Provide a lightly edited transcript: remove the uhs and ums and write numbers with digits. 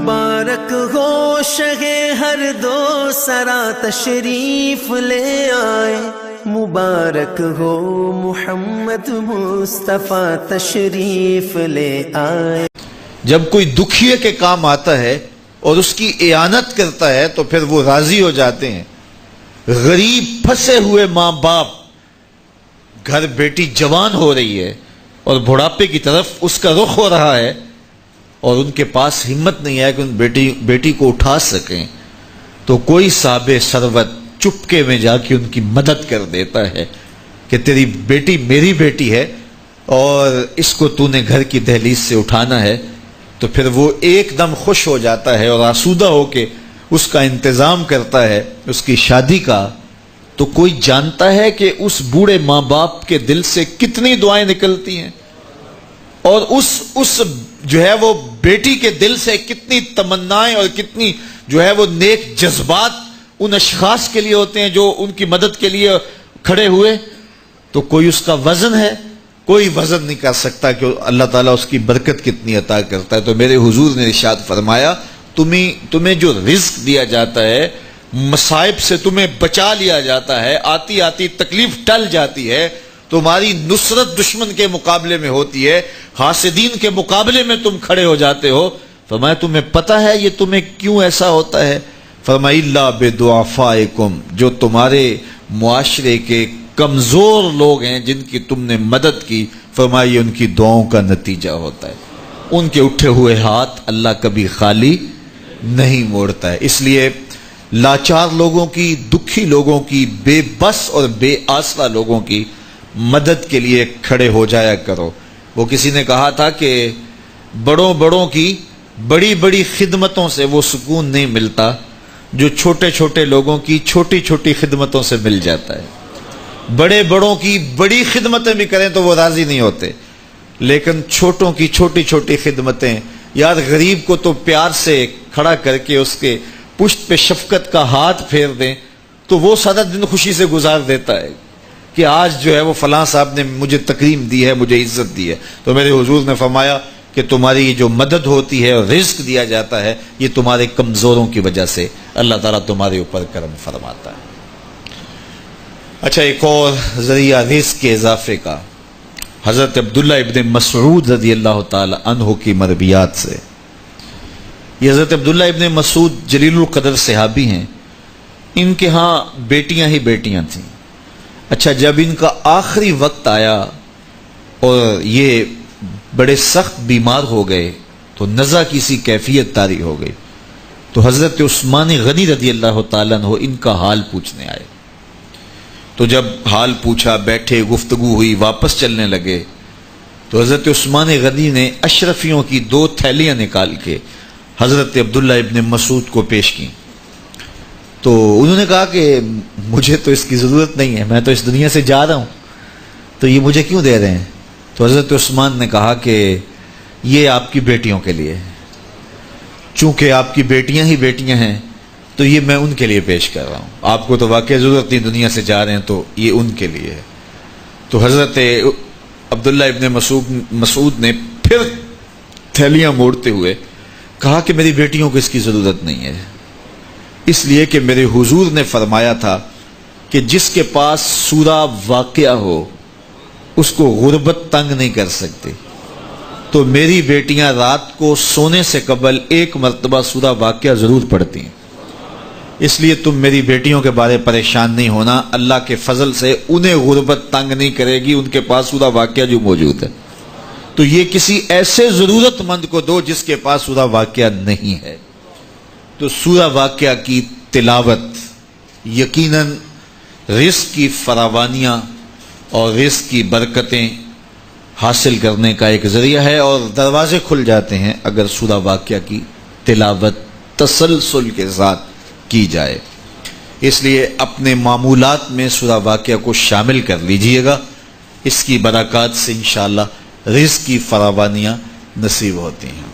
مبارک ہو شہ ہر دو سرا تشریف لے آئے، مبارک ہو محمد مصطفیٰ تشریف لے آئے۔ جب کوئی دکھیے کے کام آتا ہے اور اس کی اعانت کرتا ہے تو پھر وہ راضی ہو جاتے ہیں۔ غریب پھنسے ہوئے ماں باپ، گھر بیٹی جوان ہو رہی ہے اور بڑھاپے کی طرف اس کا رخ ہو رہا ہے اور ان کے پاس ہمت نہیں ہے کہ ان بیٹی کو اٹھا سکیں، تو کوئی صاحب ثروت چپکے میں جا کے ان کی مدد کر دیتا ہے کہ تیری بیٹی میری بیٹی ہے اور اس کو تو نے گھر کی دہلیز سے اٹھانا ہے، تو پھر وہ ایک دم خوش ہو جاتا ہے اور آسودہ ہو کے اس کا انتظام کرتا ہے اس کی شادی کا۔ تو کوئی جانتا ہے کہ اس بوڑھے ماں باپ کے دل سے کتنی دعائیں نکلتی ہیں اور اس جو ہے وہ بیٹی کے دل سے کتنی تمنائیں اور کتنی جو ہے وہ نیک جذبات ان اشخاص کے لیے ہوتے ہیں جو ان کی مدد کے لیے کھڑے ہوئے۔ تو کوئی اس کا وزن ہے؟ کوئی وزن نہیں کر سکتا کہ اللہ تعالیٰ اس کی برکت کتنی عطا کرتا ہے۔ تو میرے حضور نے ارشاد فرمایا، تمہیں جو رزق دیا جاتا ہے، مصائب سے تمہیں بچا لیا جاتا ہے، آتی آتی تکلیف ٹل جاتی ہے، تمہاری نصرت دشمن کے مقابلے میں ہوتی ہے، حاسدین کے مقابلے میں تم کھڑے ہو جاتے ہو۔ فرمایا تمہیں پتہ ہے یہ تمہیں کیوں ایسا ہوتا ہے؟ فرمایا الا بدعفائکم، جو تمہارے معاشرے کے کمزور لوگ ہیں جن کی تم نے مدد کی، فرمایا یہ ان کی دعاؤں کا نتیجہ ہوتا ہے۔ ان کے اٹھے ہوئے ہاتھ اللہ کبھی خالی نہیں موڑتا ہے۔ اس لیے لاچار لوگوں کی، دکھی لوگوں کی، بے بس اور بے آسرا لوگوں کی مدد کے لیے کھڑے ہو جایا کرو۔ وہ کسی نے کہا تھا کہ بڑوں کی بڑی بڑی خدمتوں سے وہ سکون نہیں ملتا جو چھوٹے چھوٹے لوگوں کی چھوٹی چھوٹی خدمتوں سے مل جاتا ہے۔ بڑوں کی بڑی خدمتیں بھی کریں تو وہ راضی نہیں ہوتے، لیکن چھوٹوں کی چھوٹی چھوٹی خدمتیں، یار غریب کو تو پیار سے کھڑا کر کے اس کے پشت پہ شفقت کا ہاتھ پھیر دیں تو وہ سارا دن خوشی سے گزار دیتا ہے کہ آج جو ہے وہ فلاں صاحب نے مجھے تکریم دی ہے، مجھے عزت دی ہے۔ تو میرے حضور نے فرمایا کہ تمہاری جو مدد ہوتی ہے اور رزق دیا جاتا ہے یہ تمہارے کمزوروں کی وجہ سے اللہ تعالیٰ تمہارے اوپر کرم فرماتا ہے۔ اچھا، ایک اور ذریعہ رزق کے اضافے کا حضرت عبداللہ ابن مسعود رضی اللہ تعالی عنہ کی مرویات سے۔ یہ حضرت عبداللہ ابن مسعود جلیل القدر صحابی ہیں، ان کے ہاں بیٹیاں ہی بیٹیاں تھیں۔ اچھا، جب ان کا آخری وقت آیا اور یہ بڑے سخت بیمار ہو گئے تو نزع کی سی کیفیت طاری ہو گئی، تو حضرت عثمان غنی رضی اللہ تعالیٰ عنہ ان کا حال پوچھنے آئے۔ تو جب حال پوچھا، بیٹھے، گفتگو ہوئی، واپس چلنے لگے، تو حضرت عثمان غنی نے اشرفیوں کی 2 تھیلیاں نکال کے حضرت عبداللہ ابن مسعود کو پیش کی۔ تو انہوں نے کہا کہ مجھے تو اس کی ضرورت نہیں ہے، میں تو اس دنیا سے جا رہا ہوں، تو یہ مجھے کیوں دے رہے ہیں؟ تو حضرت عثمان نے کہا کہ یہ آپ کی بیٹیوں کے لیے، چونکہ آپ کی بیٹیاں ہی بیٹیاں ہیں تو یہ میں ان کے لیے پیش کر رہا ہوں، آپ کو تو واقعی ضرورت نہیں، دنیا سے جا رہے ہیں تو یہ ان کے لیے ہے۔ تو حضرت عبداللہ ابن مسعود نے پھر تھیلیاں موڑتے ہوئے کہا کہ میری بیٹیوں کو اس کی ضرورت نہیں ہے، اس لیے کہ میرے حضور نے فرمایا تھا کہ جس کے پاس سورہ واقعہ ہو اس کو غربت تنگ نہیں کر سکتی، تو میری بیٹیاں رات کو سونے سے قبل 1 مرتبہ سورہ واقعہ ضرور پڑھتی ہیں، اس لیے تم میری بیٹیوں کے بارے پریشان نہیں ہونا، اللہ کے فضل سے انہیں غربت تنگ نہیں کرے گی، ان کے پاس سورہ واقعہ جو موجود ہے، تو یہ کسی ایسے ضرورت مند کو دو جس کے پاس سورہ واقعہ نہیں ہے۔ تو سورہ واقعہ کی تلاوت یقیناً رزق کی فراوانیاں اور رزق کی برکتیں حاصل کرنے کا ایک ذریعہ ہے، اور دروازے کھل جاتے ہیں اگر سورہ واقعہ کی تلاوت تسلسل کے ساتھ کی جائے۔ اس لیے اپنے معمولات میں سورہ واقعہ کو شامل کر لیجئے گا، اس کی برکات سے انشاءاللہ رزق کی فراوانیاں نصیب ہوتی ہیں۔